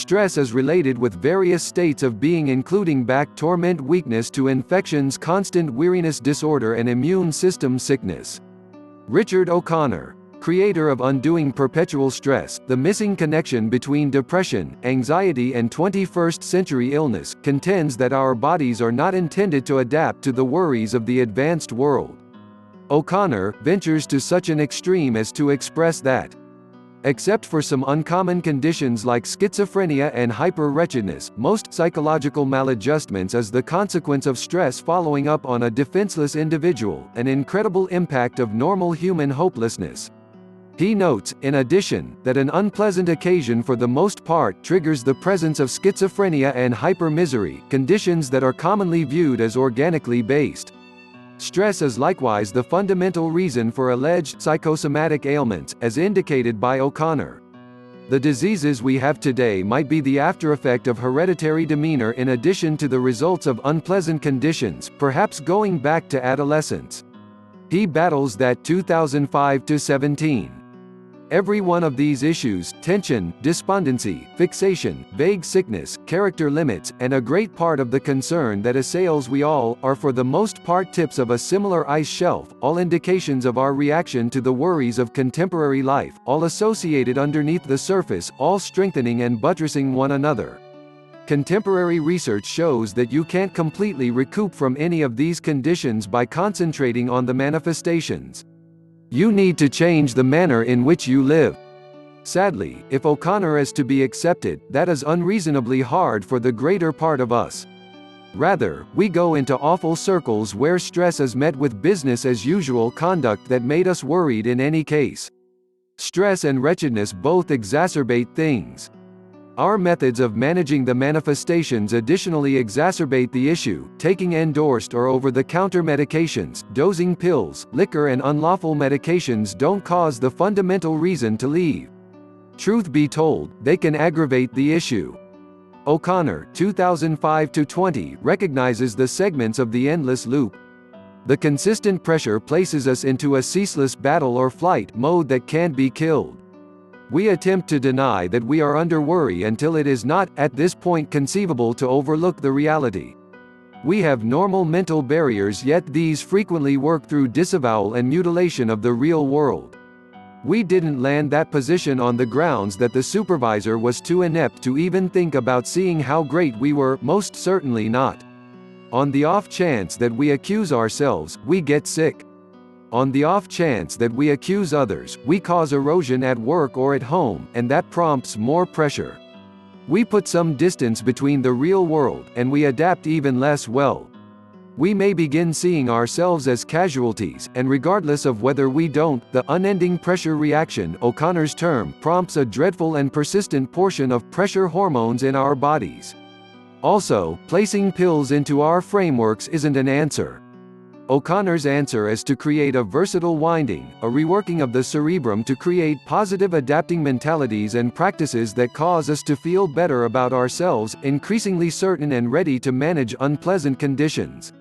Stress is related with various states of being including back torment, weakness to infections, constant weariness, disorder and immune system sickness. Richard O'Connor, creator of Undoing Perpetual Stress, The Missing Connection Between Depression, Anxiety and 21st Century Illness, contends that our bodies are not intended to adapt to the worries of the advanced world. O'Connor ventures to such an extreme as to express that, except for some uncommon conditions like schizophrenia and hyper-wretchedness, most psychological maladjustments is the consequence of stress following up on a defenseless individual, an incredible impact of normal human hopelessness. He notes, in addition, that an unpleasant occasion for the most part triggers the presence of schizophrenia and hyper-misery, conditions that are commonly viewed as organically based. Stress is likewise the fundamental reason for alleged psychosomatic ailments, as indicated by O'Connor. The diseases we have today might be the aftereffect of hereditary demeanor in addition to the results of unpleasant conditions, perhaps going back to adolescence. He battles that 2005-17. Every one of these issues, tension, despondency, fixation, vague sickness, character limits, and a great part of the concern that assails we all, are for the most part tips of a similar ice shelf, all indications of our reaction to the worries of contemporary life, all associated underneath the surface, all strengthening and buttressing one another. Contemporary research shows that you can't completely recoup from any of these conditions by concentrating on the manifestations. You need to change the manner in which you live. Sadly, if O'Connor is to be accepted, that is unreasonably hard for the greater part of us. Rather, we go into awful circles where stress is met with business as usual conduct that made us worried in any case. Stress and wretchedness both exacerbate things. Our methods of managing the manifestations additionally exacerbate the issue. Taking endorsed or over-the-counter medications, dosing pills, liquor and unlawful medications don't cause the fundamental reason to leave. Truth be told, they can aggravate the issue. O'Connor, 2005-20, recognizes the segments of the endless loop. The consistent pressure places us into a ceaseless battle or flight mode that can't be killed. We attempt to deny that we are under worry until it is not, at this point, conceivable to overlook the reality. We have normal mental barriers, yet these frequently work through disavowal and mutilation of the real world. We didn't land that position on the grounds that the supervisor was too inept to even think about seeing how great we were, most certainly not. On the off chance that we accuse ourselves, we get sick. On the off chance that we accuse others, we cause erosion at work or at home, and that prompts more pressure. We put some distance between the real world, and we adapt even less well. We may begin seeing ourselves as casualties, and regardless of whether we don't, the unending pressure reaction, O'Connor's term, prompts a dreadful and persistent portion of pressure hormones in our bodies. Also, placing pills into our frameworks isn't an answer. O'Connor's answer is to create a versatile winding, a reworking of the cerebrum to create positive adapting mentalities and practices that cause us to feel better about ourselves, increasingly certain and ready to manage unpleasant conditions.